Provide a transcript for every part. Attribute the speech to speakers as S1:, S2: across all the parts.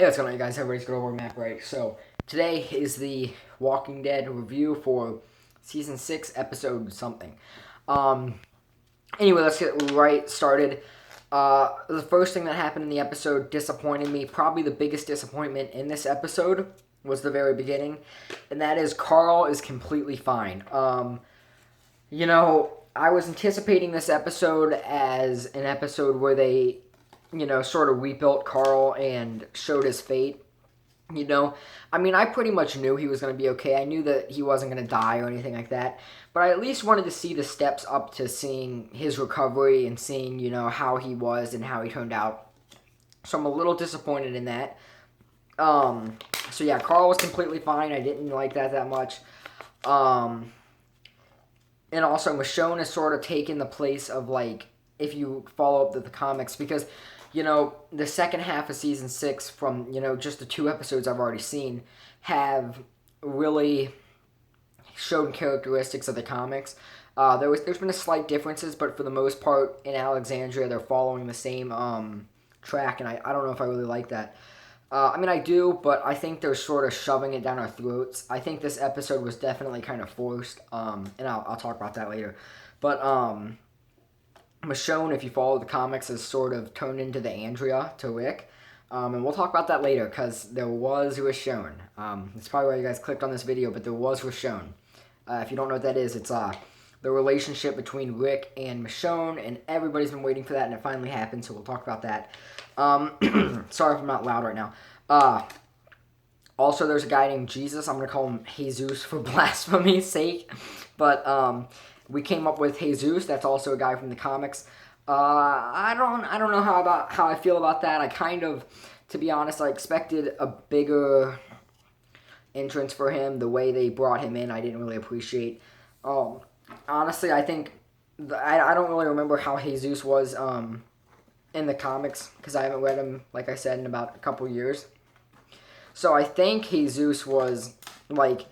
S1: Hey, what's going on, you guys? Everybody's good over Matt, right? So, today is the Walking Dead review for Season 6, Episode something. Um, anyway, let's get right started. The first thing that happened in the episode disappointed me. Probably the biggest disappointment in this episode was the very beginning, and that is Carl is completely fine. I was anticipating this episode as an episode where they sort of rebuilt Carl and showed his fate. I pretty much knew he was going to be okay. I knew that he wasn't going to die or anything like that. But I at least wanted to see the steps up to seeing his recovery and seeing, how he was and how he turned out. So I'm a little disappointed in that. So yeah, Carl was completely fine. I didn't like that much. And also Michonne has sort of taken the place of, like, if you follow up the comics, because the second half of season 6, from just the 2 episodes I've already seen, have really shown characteristics of the comics. There's been a slight differences, but for the most part in Alexandria they're following the same track, and I don't know if I really like that. I do, but I think they're sort of shoving it down our throats. I think this episode was definitely kind of forced, and I'll talk about that later. But Michonne, if you follow the comics, has sort of turned into the Andrea to Rick. And we'll talk about that later, because there was Rishonne. That's probably why you guys clicked on this video, but there was Rishonne. If you don't know what that is, it's the relationship between Rick and Michonne, and everybody's been waiting for that, and it finally happened, so we'll talk about that. Sorry if I'm not loud right now. Also, there's a guy named Jesus. I'm going to call him Jesus for blasphemy's sake. But we came up with Jesus. That's also a guy from the comics. I don't know how I feel about that. I kind of, to be honest, I expected a bigger entrance for him. The way they brought him in, I didn't really appreciate. Honestly, I think I don't really remember how Jesus was in the comics, because I haven't read him, like I said, in about a couple years. So I think Jesus was like,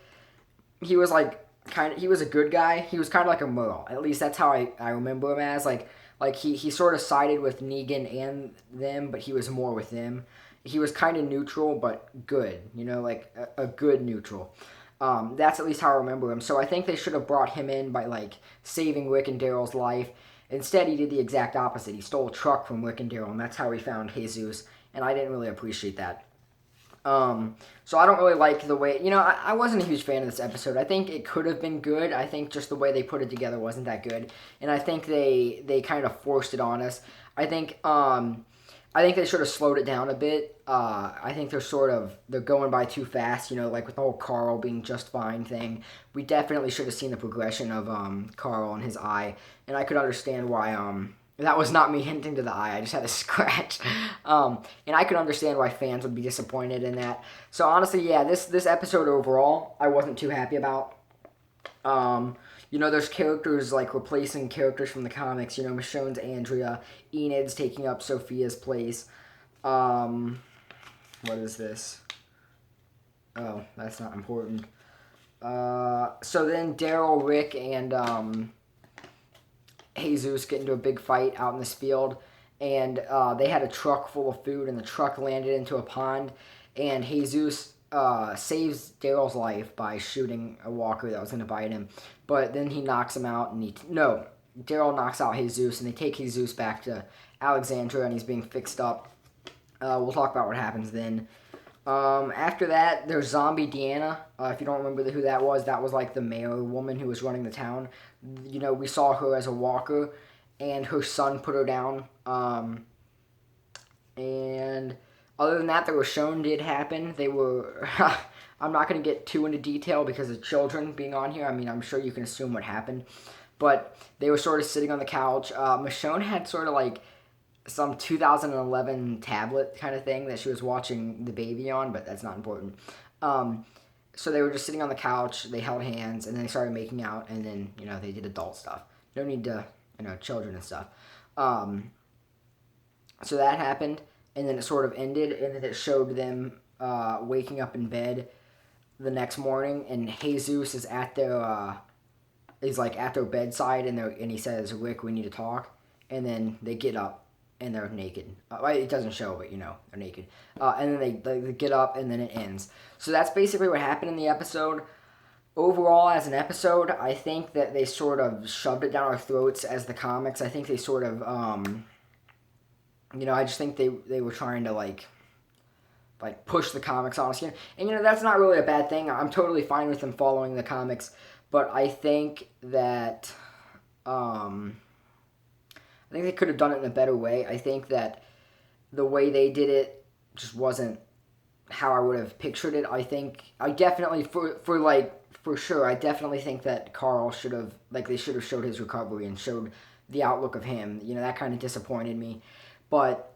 S1: he was a good guy. He was kind of like a Merle. At least that's how I remember him as. Like he sort of sided with Negan and them, but he was more with them. He was kind of neutral, but good. Like a good neutral. That's at least how I remember him. So I think they should have brought him in by, like, saving Rick and Daryl's life. Instead, he did the exact opposite. He stole a truck from Rick and Daryl, and that's how he found Jesus. And I didn't really appreciate that. So I don't really like the way, I wasn't a huge fan of this episode. I think it could have been good. I think just the way they put it together wasn't that good. And I think they kind of forced it on us. I think they should have slowed it down a bit. I think they're going by too fast, like with the whole Carl being just fine thing. We definitely should have seen the progression of Carl and his eye. And I could understand why that was not me hinting to the eye. I just had a scratch. And I could understand why fans would be disappointed in that. So honestly, yeah, this episode overall, I wasn't too happy about. There's characters, like, replacing characters from the comics. Michonne's Andrea. Enid's taking up Sophia's place. What is this? Oh, that's not important. So then Daryl, Rick, and Jesus get into a big fight out in this field, and they had a truck full of food, and the truck landed into a pond, and Jesus saves Daryl's life by shooting a walker that was going to bite him, but then he knocks him out, and Daryl knocks out Jesus, and they take Jesus back to Alexandria, and he's being fixed up. We'll talk about what happens then. After that, there's Zombie Deanna. If you don't remember who that was like the mayor woman who was running the town. We saw her as a walker, and her son put her down. And other than that, the RICHONNE did happen. They were... I'm not going to get too into detail because of children being on here. I'm sure you can assume what happened. But they were sort of sitting on the couch. Michonne had sort of like some 2011 tablet kind of thing that she was watching the baby on, but that's not important. So they were just sitting on the couch, they held hands, and then they started making out, and then, they did adult stuff. No need to, children and stuff. So that happened, and then it sort of ended, and then it showed them waking up in bed the next morning, and Jesus is at their, at their bedside, and he says, "Rick, we need to talk," and then they get up. and they're naked. It doesn't show, but they're naked. And then they get up, and then it ends. So that's basically what happened in the episode. Overall, as an episode, I think that they sort of shoved it down our throats as the comics. I think they sort of, I just think they were trying to like push the comics on us. And that's not really a bad thing. I'm totally fine with them following the comics, but I think that I think they could have done it in a better way. I think that the way they did it just wasn't how I would have pictured it. I think I definitely for sure I definitely think that Carl should have they should have showed his recovery and showed the outlook of him. That kind of disappointed me, but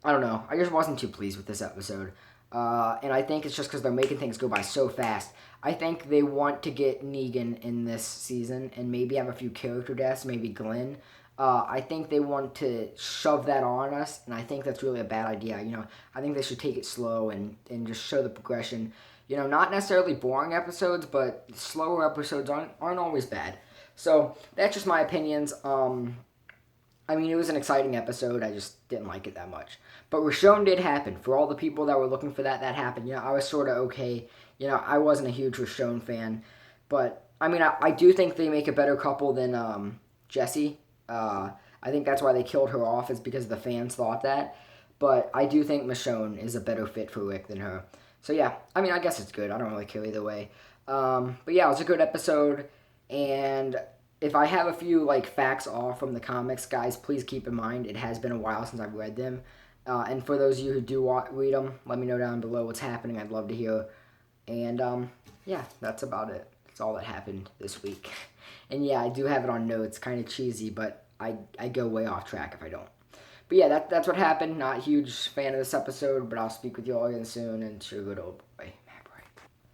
S1: I don't know. I just wasn't too pleased with this episode. And I think it's just because they're making things go by so fast. I think they want to get Negan in this season and maybe have a few character deaths, maybe Glenn. I think they want to shove that on us, and I think that's really a bad idea. I think they should take it slow and just show the progression. Not necessarily boring episodes, but slower episodes aren't always bad. So that's just my opinions. It was an exciting episode. I just didn't like it that much. But RICHONNE did happen. For all the people that were looking for that happened. I was sort of okay. I wasn't a huge RICHONNE fan. But, I do think they make a better couple than Jesse. I think that's why they killed her off, is because the fans thought that. But I do think Michonne is a better fit for Rick than her. So, yeah. I guess it's good. I don't really care either way. But, yeah, it was a good episode. And if I have a few facts off from the comics, guys, please keep in mind it has been a while since I've read them. And for those of you who do read them, let me know down below what's happening. I'd love to hear. And yeah, that's about it. That's all that happened this week. And yeah, I do have it on notes. Kind of cheesy, but I go way off track if I don't. But yeah, that's what happened. Not a huge fan of this episode, but I'll speak with you all again soon. And sure, good old boy.